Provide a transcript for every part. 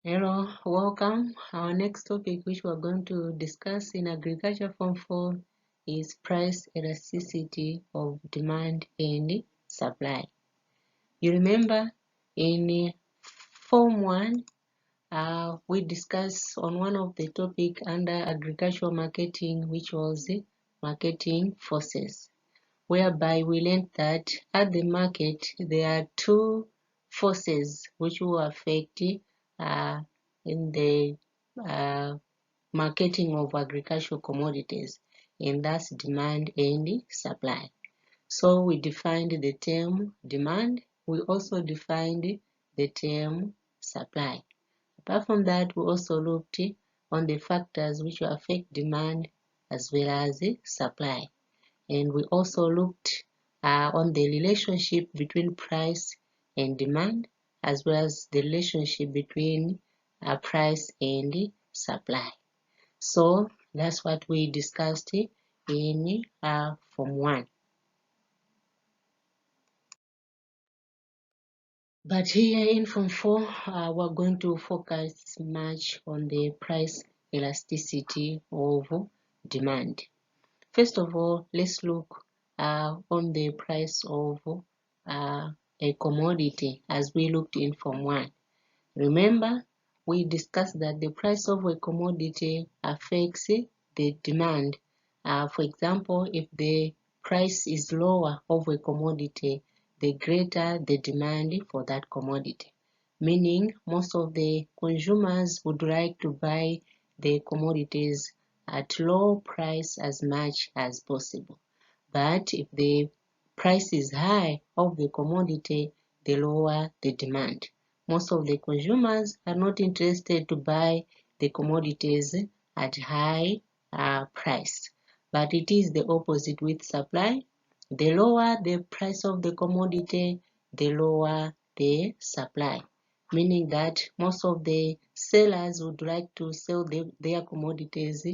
Hello, welcome. Our next topic, which we're going to discuss in Agriculture Form 4, is price elasticity of demand and supply. You remember in Form 1, we discussed on one of the topic under agricultural marketing, which was marketing forces, whereby we learned that at the market there are two forces which will affect in the marketing of agricultural commodities, and that's demand and supply. So we defined the term demand. We also defined the term supply. Apart from that, we also looked on the factors which will affect demand as well as supply. And we also looked on the relationship between price and demand, as well as the relationship between price and supply. So that's what we discussed in Form 1. But here in Form 4, we're going to focus much on the price elasticity of demand. First of all, let's look on the price of a commodity as we looked in Form 1. Remember, we discussed that the price of a commodity affects the demand. For example, if the price is lower of a commodity, the greater the demand for that commodity. Meaning, most of the consumers would like to buy the commodities at low price as much as possible. But if the price is high of the commodity, the lower the demand. Most of the consumers are not interested to buy the commodities at high price. But it is the opposite with supply. The lower the price of the commodity, the lower the supply. Meaning that most of the sellers would like to sell their commodities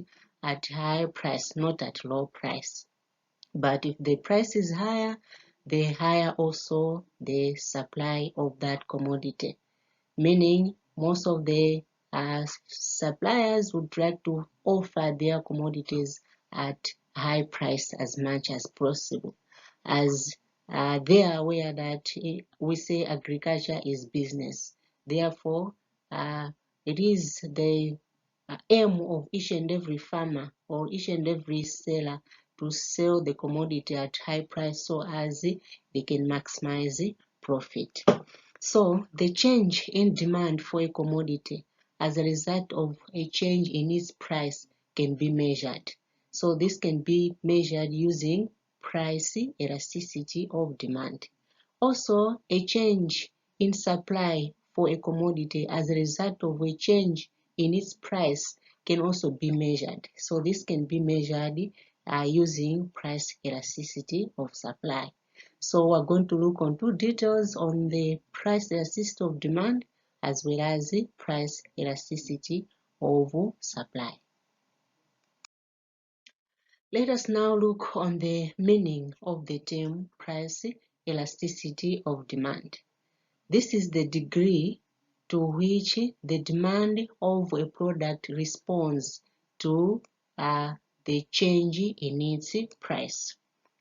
at high price, not at low price. But if the price is higher, the higher also the supply of that commodity. Meaning most of the suppliers would like to offer their commodities at high price as much as possible, as they are aware that we say agriculture is business. Therefore, it is the aim of each and every farmer or each and every seller to sell the commodity at high price so as they can maximize profit. So the change in demand for a commodity as a result of a change in its price can be measured. So this can be measured using price elasticity of demand. Also, a change in supply for a commodity as a result of a change in its price can also be measured. So this can be measured using price elasticity of supply. So we're going to look on two details on the price elasticity of demand as well as the price elasticity of supply. Let us now look on the meaning of the term price elasticity of demand. This is the degree to which the demand of a product responds to the change in its price.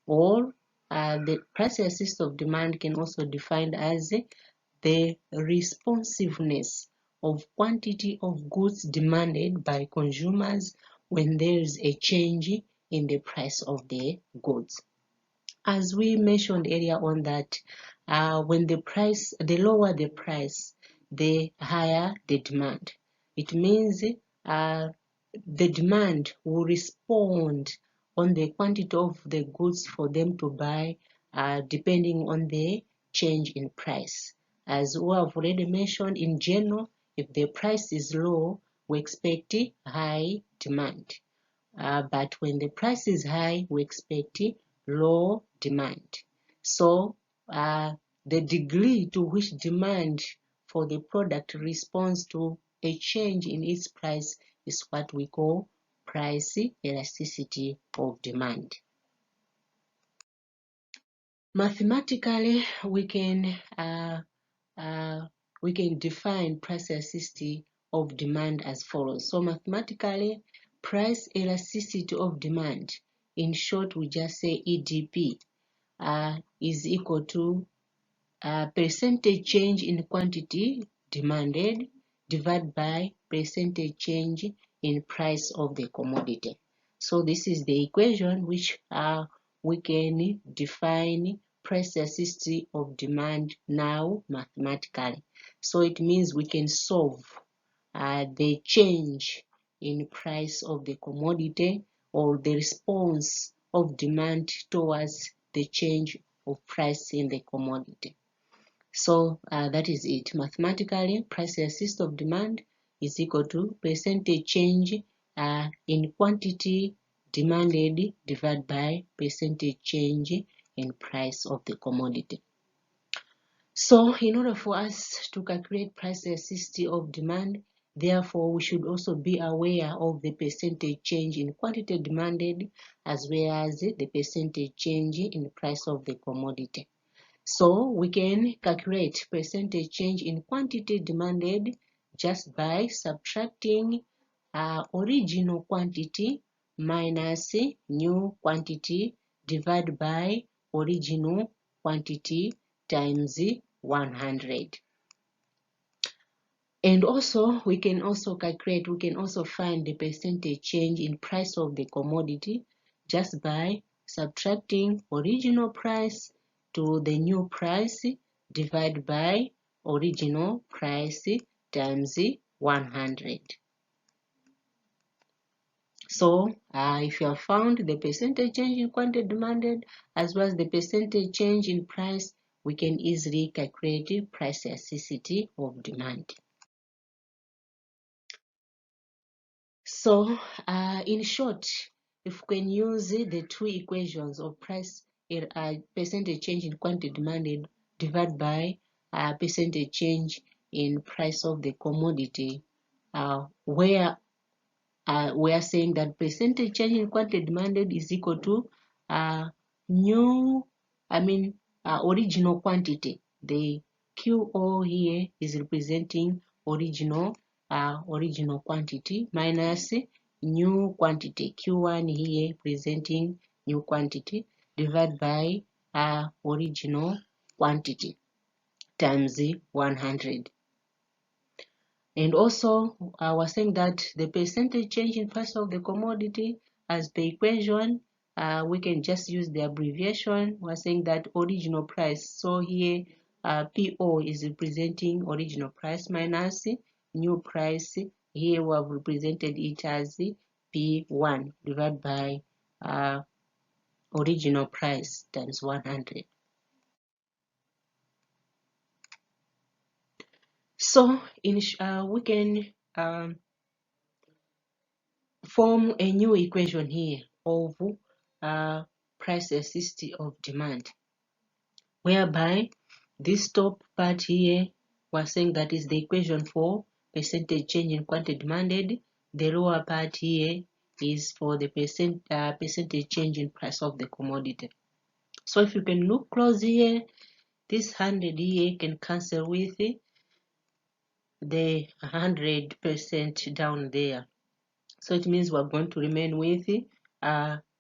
Or the price elasticity of demand can also be defined as the responsiveness of quantity of goods demanded by consumers when there is a change in the price of the goods. As we mentioned earlier on that when the lower the price, the higher the demand. It means the demand will respond on the quantity of the goods for them to buy depending on the change in price. As we have already mentioned, in general, if the price is low, we expect high demand. But when the price is high, we expect low demand. So the degree to which demand for the product responds to a change in its price is what we call price elasticity of demand. Mathematically, we can define price elasticity of demand as follows. So mathematically, price elasticity of demand, in short, we just say EDP, is equal to percentage change in quantity demanded divided by percentage change in price of the commodity. So this is the equation which we can define price elasticity of demand now mathematically. So it means we can solve the change in price of the commodity or the response of demand towards the change of price in the commodity. So that is it. Mathematically, price elasticity of demand is equal to percentage change in quantity demanded divided by percentage change in price of the commodity. So in order for us to calculate price elasticity of demand, therefore we should also be aware of the percentage change in quantity demanded as well as the percentage change in price of the commodity. So we can calculate percentage change in quantity demanded just by subtracting original quantity minus new quantity divided by original quantity times 100. And also we can also find the percentage change in price of the commodity just by subtracting original price to the new price divided by original price times 100. So if you have found the percentage change in quantity demanded as well as the percentage change in price, we can easily calculate price elasticity of demand. So, in short, if we can use the two equations of price percentage change in quantity demanded divided by percentage change in price of the commodity, where we are saying that percentage change in quantity demanded is equal to original quantity. The QO here is representing original quantity minus new quantity. Q1 here representing new quantity divided by original quantity times 100. And also, I was saying that the percentage change in price of the commodity as the equation, we can just use the abbreviation. We're saying that original price. So here, PO is representing original price minus new price. Here we have represented it as P1 divided by original price times 100. So we can form a new equation here of price elasticity of demand, whereby this top part here we're saying that is the equation for percentage change in quantity demanded. The lower part here is for the percentage change in price of the commodity. So if you can look close here, this 100 here can cancel with the 100% down there. So it means we're going to remain with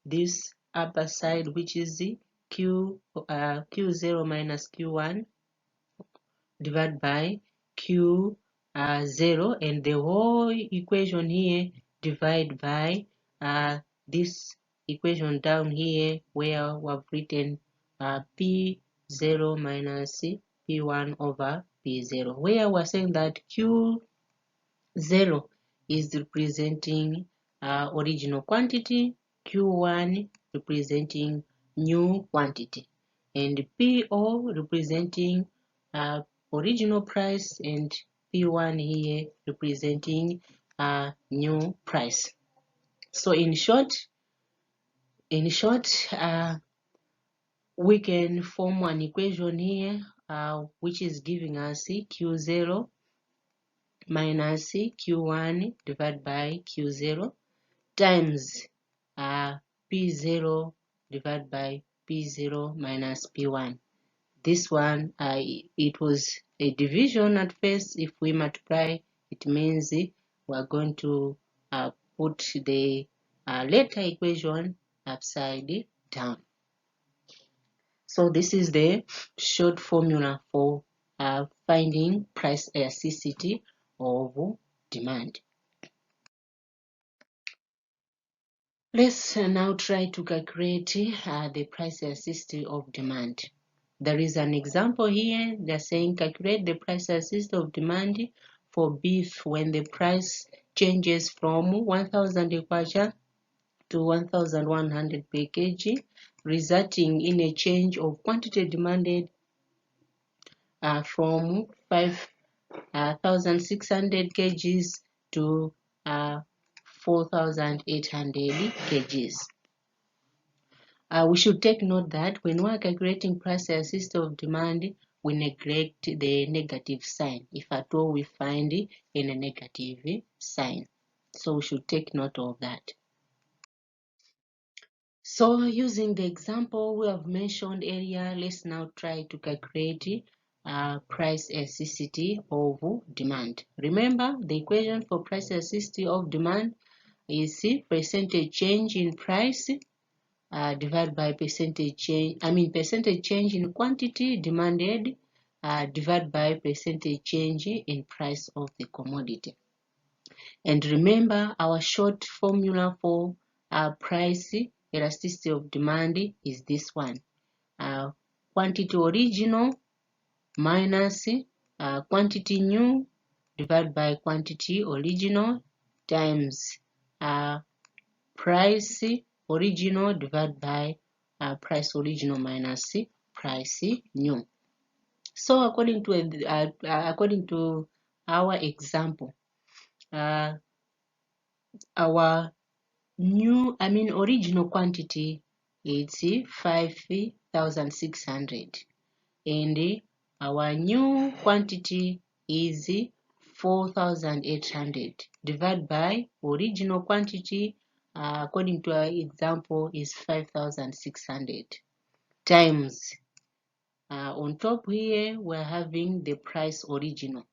this upper side, which is Q0 minus Q1 divided by Q0, and the whole equation here divided by this equation down here where we've written P0 minus P1 over P0, where we're saying that Q0 is representing original quantity, Q1 representing new quantity, and PO representing original price, and P1 here representing new price. So in short, we can form an equation here which is giving us Q0 minus Q1 divided by Q0 times P0 divided by P0 minus P1. This one, it was a division at first. If we multiply It means we're going to put the later equation upside down. So this is the short formula for finding price elasticity of demand. Let's now try to calculate the price elasticity of demand. There is an example here. They're saying calculate the price elasticity of demand for beef when the price changes from 1,000 kwacha to 1,100 per kg, resulting in a change of quantity demanded from 5,600 kgs to 4,800 kgs. We should take note that when we are calculating price elasticity of demand, we neglect the negative sign, if at all we find in a negative sign. So we should take note of that. So using the example we have mentioned earlier, let's now try to calculate price elasticity of demand. Remember, the equation for price elasticity of demand is percentage change in price divided by percentage change in quantity demanded divided by percentage change in price of the commodity. And remember, our short formula for price elasticity of demand is this one: quantity original minus quantity new divided by quantity original times price original divided by price original minus price new. So according to our example, our original quantity is 5,600, and our new quantity is 4,800 divided by original quantity, according to our example, is 5,600 times on top here we're having the price original.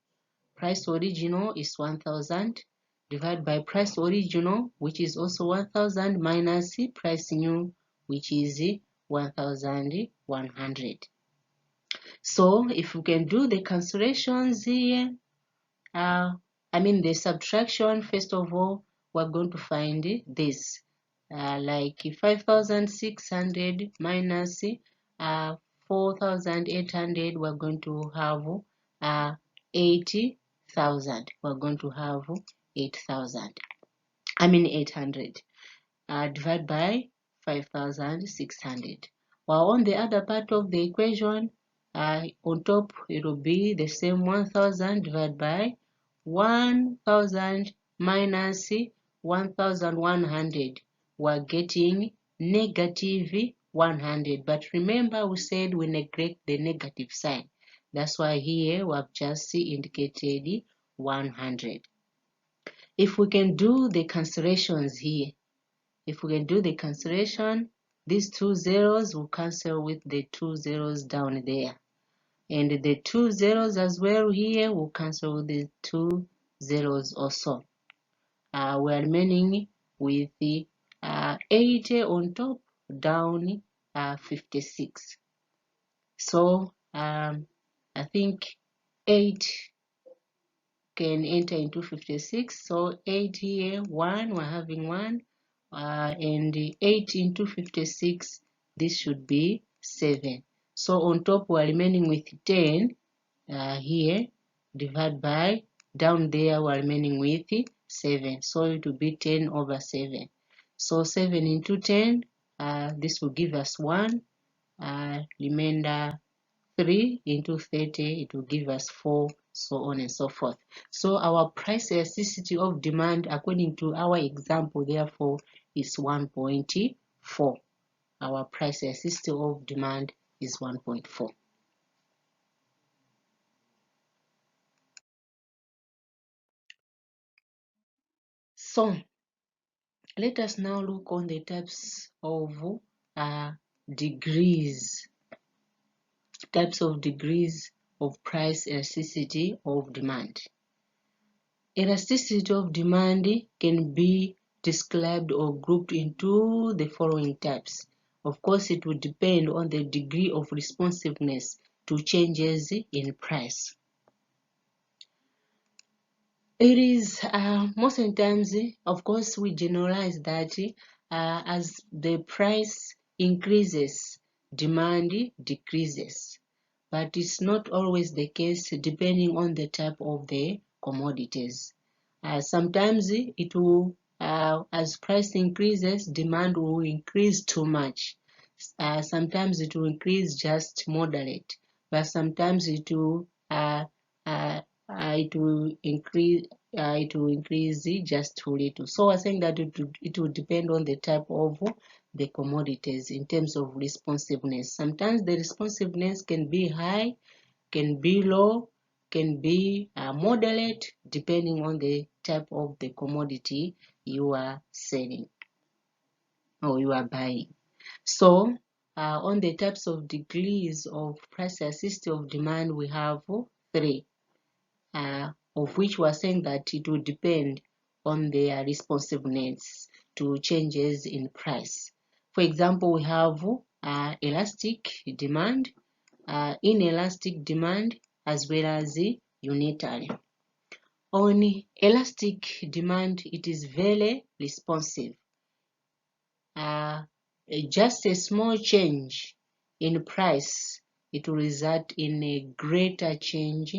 Price original is 1,000 divided by price original, which is also 1,000, minus price new, which is 1,100. So if we can do the cancellations here, the subtraction, first of all, we're going to find this. Like 5,600 minus 4,800, we're going to have 80,000. We're going to have 800 divided by 5,600. While on the other part of the equation, on top it will be the same 1,000 divided by 1,000 minus 1,100. We're getting negative 100. But remember, we said we neglect the negative sign. That's why here we have just indicated 100. If we can do the cancellations here, these two zeros will cancel with the two zeros down there. And the two zeros as well here will cancel with the two zeros also. We're remaining with the 80 on top, down 56. So I think 8 can enter into 56. So 8 here, 1, we're having 1. And 8 into 56, this should be 7. So on top we're remaining with 10 here, divided by, down there we're remaining with 7. So it will be 10 over 7. So 7 into 10, this will give us 1. Remainder 3 into 30, it will give us 4, so on and so forth. So our price elasticity of demand, according to our example, therefore, is 1.4. Our price elasticity of demand is 1.4. So let us now look on the types of degrees of price elasticity of demand. Elasticity of demand can be described or grouped into the following types. Of course, it would depend on the degree of responsiveness to changes in price. It is most of the times, of course, we generalize that as the price increases, demand decreases. But it's not always the case depending on the type of the commodities. Sometimes it will, as price increases, demand will increase too much. Sometimes it will increase just moderate, but sometimes uh, it will increase just too little. So I think that it will depend on the type of the commodities in terms of responsiveness. Sometimes the responsiveness can be high, can be low, can be moderate, depending on the type of the commodity you are selling or you are buying. So on the types of degrees of price elasticity of demand, we have three, of which we are saying that it will depend on their responsiveness to changes in price. For example, we have elastic demand, inelastic demand, as well as unitary. On elastic demand, it is very responsive. Just a small change in price, it will result in a greater change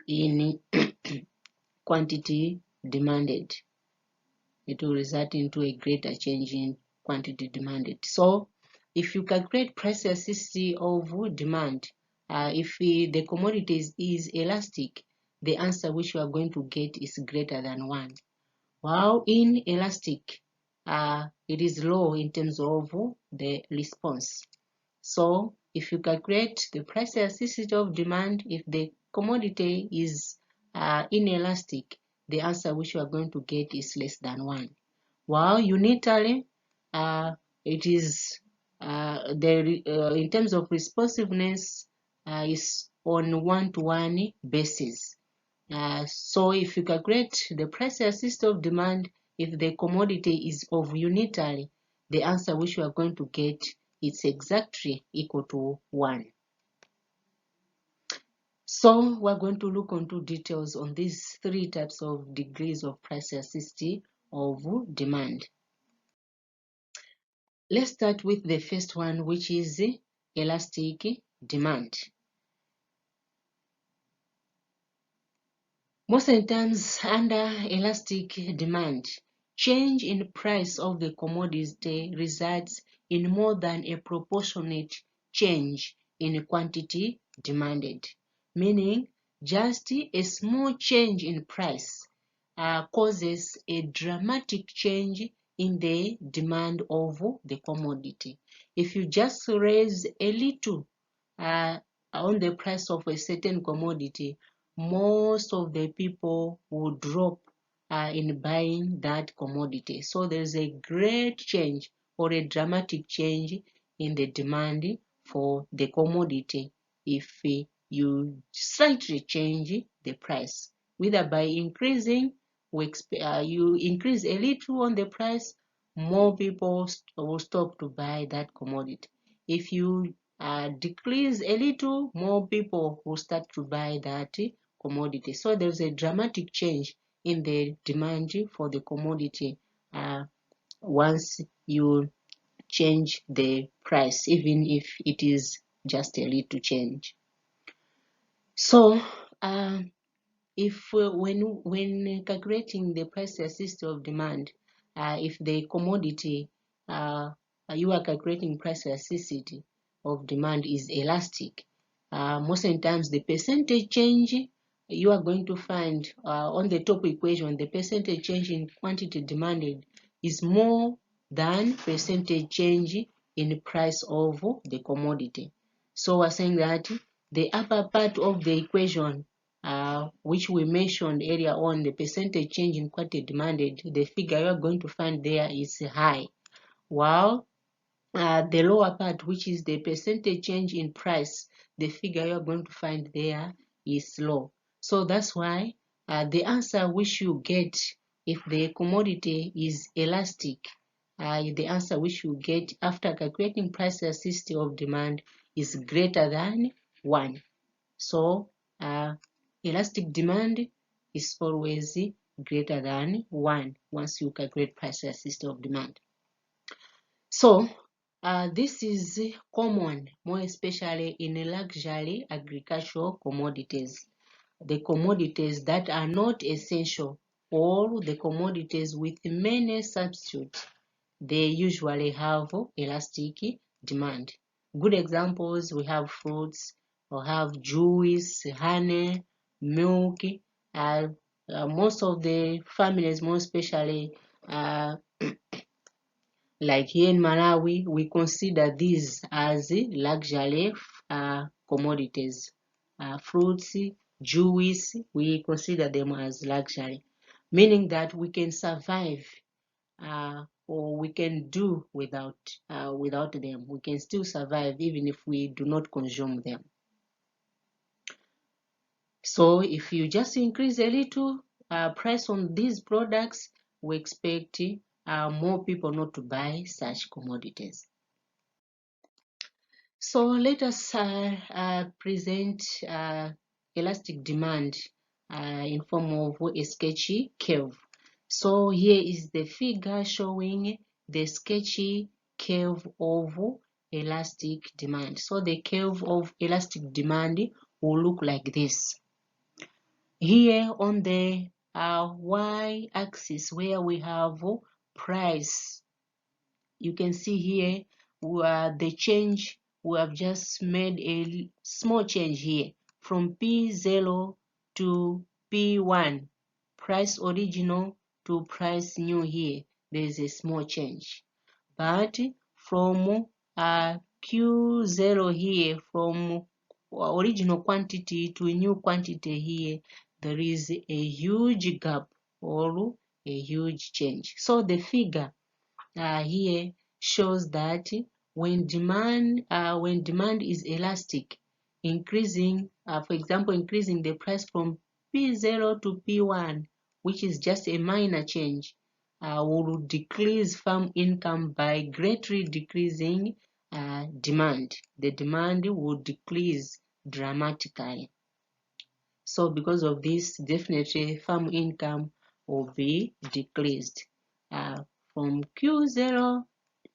in quantity demanded. It will result into a greater change in quantity demanded. So if you calculate price elasticity of demand, if the commodity is elastic, the answer which you are going to get is greater than 1. While in elastic, it is low in terms of the response. So if you calculate the price elasticity of demand, if the commodity is inelastic, the answer which you are going to get is less than 1. While unitary, it is in terms of responsiveness, is on one-to-one basis. So if you calculate the price elasticity of demand, if the commodity is of unitary, the answer which you are going to get is exactly equal to 1. So we're going to look into details on these three types of degrees of price elasticity of demand. Let's start with the first one, which is elastic demand. Most of the times under elastic demand, change in price of the commodity results in more than a proportionate change in quantity demanded, meaning just a small change in price causes a dramatic change in the demand of the commodity. If you just raise a little on the price of a certain commodity, most of the people will drop in buying that commodity. So there's a great change or a dramatic change in the demand for the commodity if you slightly change the price, whether by increasing, you increase a little on the price, more people will stop to buy that commodity. If you decrease a little, more people will start to buy that commodity. So there's a dramatic change in the demand for the commodity once you change the price, even if it is just a little change. So if when calculating the price elasticity of demand, if the commodity you are calculating price elasticity of demand is elastic, most of the times the percentage change you are going to find on the top equation, the percentage change in quantity demanded is more than percentage change in price of the commodity. So we're saying that the upper part of the equation, which we mentioned earlier on, the percentage change in quantity demanded, the figure you are going to find there is high, while the lower part, which is the percentage change in price, the figure you are going to find there is low. So that's why the answer which you get if the commodity is elastic, the answer which you get after calculating price elasticity of demand is greater than 1. So elastic demand is always greater than 1 once you calculate price elasticity of demand. So this is common, more especially in luxury agricultural commodities, the commodities that are not essential, or the commodities with many substitutes. They usually have elastic demand. Good examples, we have fruits, we have juice, honey, milk. Most of the families, more especially like here in Malawi, we consider these as luxury commodities. Fruits, juice, we consider them as luxury, meaning that we can survive or we can do without them. We can still survive even if we do not consume them. So if you just increase a little price on these products, we expect more people not to buy such commodities. So let us present elastic demand in form of a sketchy curve. So here is the figure showing the sketchy curve of elastic demand. So the curve of elastic demand will look like this. Here on the y-axis where we have price, you can see here the change. We have just made a small change here from P0 to P1, price original to price new. Here there is a small change, but from Q0 here, from original quantity to new quantity here, there is a huge gap or a huge change. So the figure here shows that when demand is elastic, increasing, for example, increasing the price from P0 to P1, which is just a minor change, will decrease farm income by greatly decreasing demand. The demand will decrease dramatically. So because of this, definitely farm income will be decreased from Q0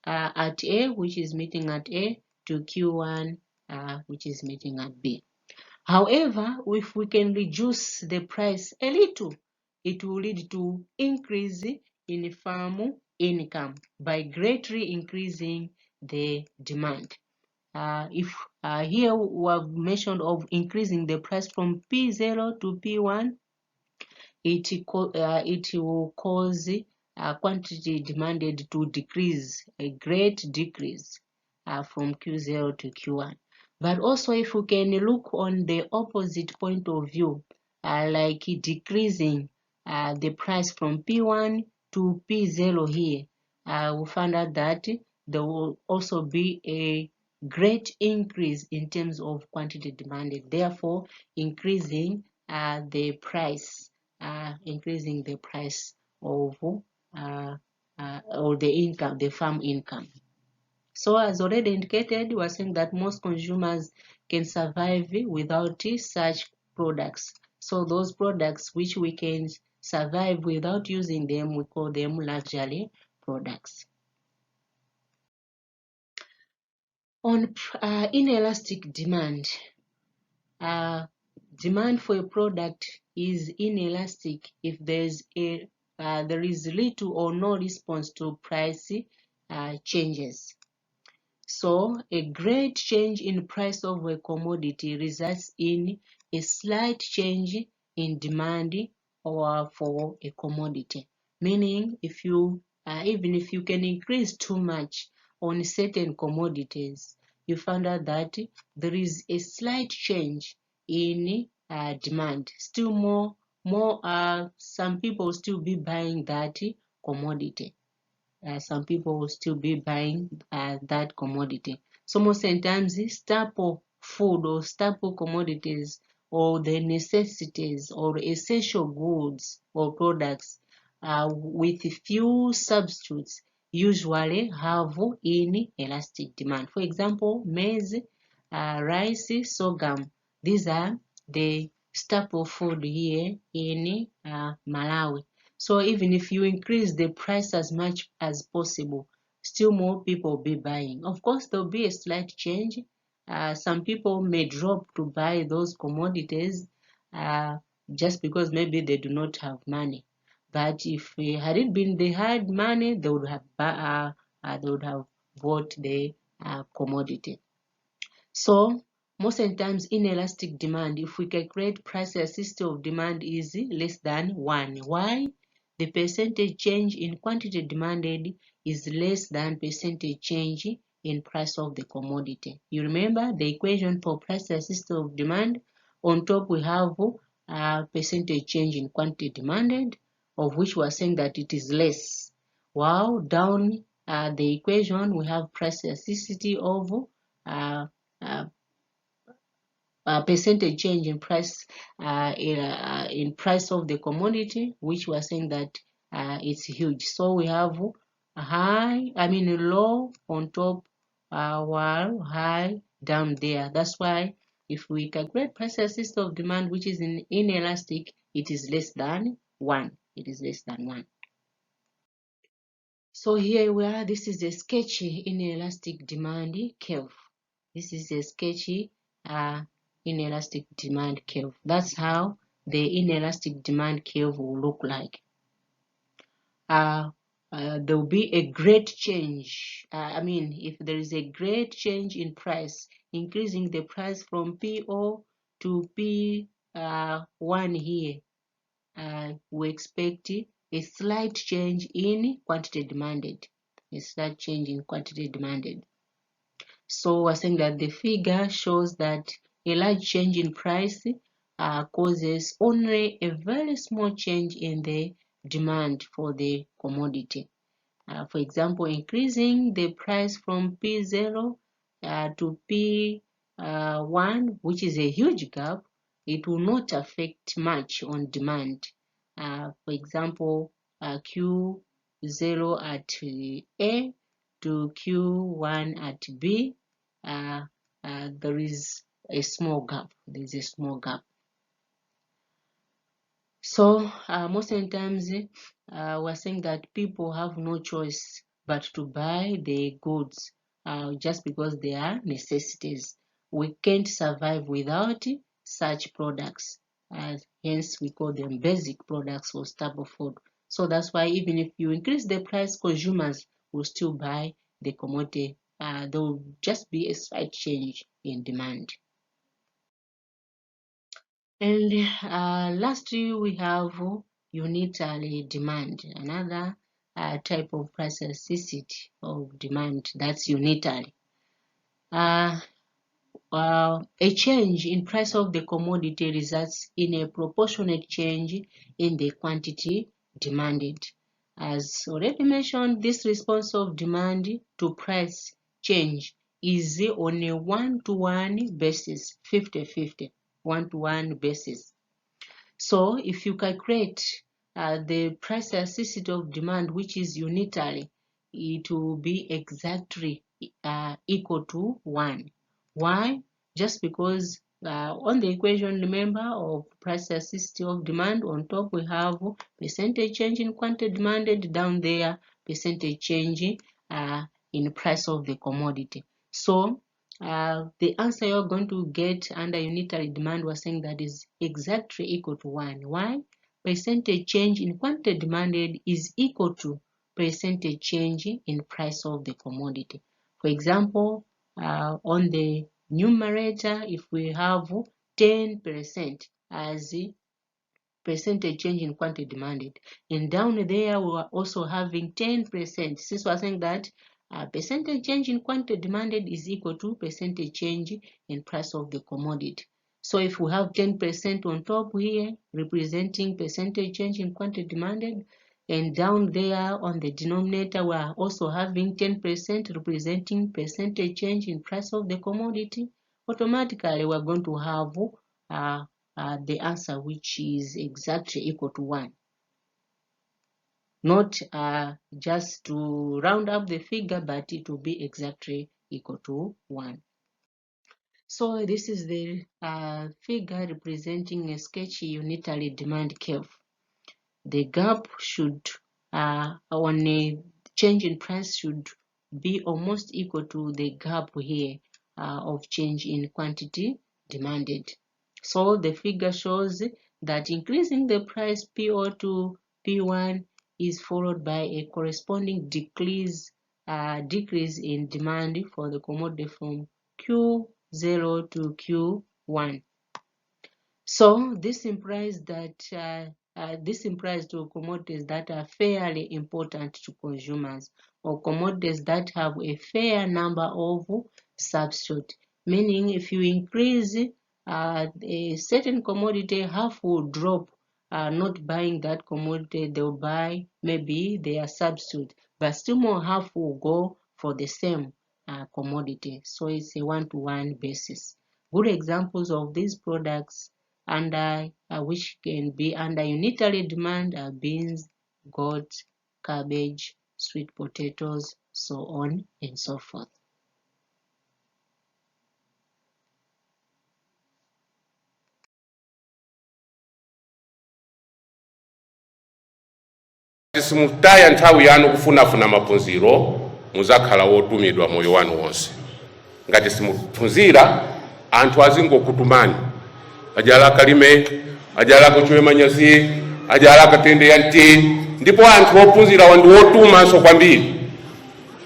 at A, which is meeting at A, to Q1, which is meeting at B. However, if we can reduce the price a little, it will lead to increase in farm income by greatly increasing the demand. If here we have mentioned of increasing the price from P0 to P1, it will cause quantity demanded to decrease, a great decrease from Q0 to Q1. But also if we can look on the opposite point of view, like decreasing the price from P1 to P0 here, we found out that there will also be a great increase in terms of quantity demanded, therefore increasing the price, of or the income, the farm income. So as already indicated, we are saying that most consumers can survive without such products. So those products which we can survive without using them, we call them luxury products. On inelastic demand, demand for a product is inelastic if there is little or no response to price changes. So a great change in price of a commodity results in a slight change in demand or for a commodity. Meaning, if you even if you can increase too much on certain commodities, you find out that there is a slight change in demand. Still more some people will still be buying that commodity. Some people will still be buying that commodity. So most of the times, staple food or staple commodities or the necessities or essential goods or products with few substitutes usually have inelastic demand. For example, maize, rice, sorghum. These are the staple food here in Malawi. So even if you increase the price as much as possible, still more people will be buying. Of course, there will be a slight change. Some people may drop to buy those commodities just because maybe they do not have money. But if had it been they had money, they would have bought the commodity. So most of the times inelastic demand, if we calculate price elasticity of demand is less than 1. Why? The percentage change in quantity demanded is less than percentage change in price of the commodity. You remember the equation for price elasticity of demand? On top we have percentage change in quantity demanded, of which we are saying that it is less. While down the equation we have price elasticity of uh, uh, percentage change in price in price of the commodity, which we are saying that it's huge. So we have a low on top, while high down there. That's why if we calculate price elasticity of demand, which is inelastic, it is less than 1. It is less than 1. So here we are. This is a sketchy inelastic demand curve. This is a sketchy inelastic demand curve. That's how the inelastic demand curve will look like. There will be a great change. If there is a great change in price, increasing the price from PO to P1 here, we expect a slight change in quantity demanded. A slight change in quantity demanded. So we're saying that the figure shows that a large change in price causes only a very small change in the demand for the commodity. For example, increasing the price from P0 to P1, which is a huge gap, it will not affect much on demand. For example, Q0 at A to Q1 at B, there is a small gap. There is a small gap. So most of the times we're saying that people have no choice but to buy the goods just because they are necessities. We can't survive without such products. Hence, we call them basic products or staple food. So that's why even if you increase the price, consumers will still buy the commodity. There will just be a slight change in demand. And lastly, we have unitary demand, another type of price elasticity of demand that's unitary. A change in price of the commodity results in a proportionate change in the quantity demanded. As already mentioned, this response of demand to price change is on a one-to-one basis, 50-50, one-to-one basis. So if you calculate the price elasticity of demand, which is unitary, it will be exactly equal to 1. Why? Just because on the equation, remember, of price elasticity of demand, on top we have percentage change in quantity demanded, down there percentage change in price of the commodity. So the answer you're going to get under unitary demand, was saying that is exactly equal to 1. Why? Percentage change in quantity demanded is equal to percentage change in price of the commodity. For example, on the numerator, if we have 10% as percentage change in quantity demanded, and down there we are also having 10%. Since we are saying that percentage change in quantity demanded is equal to percentage change in price of the commodity. So if we have 10% on top here representing percentage change in quantity demanded, and down there on the denominator we are also having 10% representing percentage change in price of the commodity, automatically we are going to have the answer which is exactly equal to 1. Not just to round up the figure, but it will be exactly equal to 1. So this is the figure representing a sketchy unitary demand curve. The gap should, on a change in price, should be almost equal to the gap here of change in quantity demanded. So the figure shows that increasing the price P0 to P1 is followed by a corresponding decrease in demand for the commodity from Q0 to Q1. So this implies that this implies to commodities that are fairly important to consumers, or commodities that have a fair number of substitutes. Meaning, if you increase a certain commodity, half will drop, not buying that commodity. They'll buy maybe their substitute, but still more half will go for the same commodity. So it's a one-to-one basis. Good examples of these products under which can be under unitary demand are beans, goat, cabbage, sweet potatoes, so on and so forth. Simutaya nthawi yanu kufunafuna maphunziro muzakhala wotumidwa moyo wanu wonse. Ngati simuphunzira anthu azingokutumani ajala kalime ajala kuchwe manyazi ajala katende yanti ndipo anthu ophunzira wandu wotumanso kwambiri.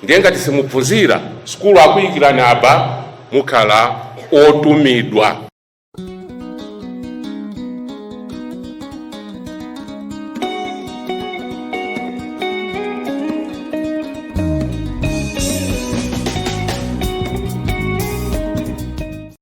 Ndiye ngati simuphunzira skulu akuyikirani apa mukhala otumidwa.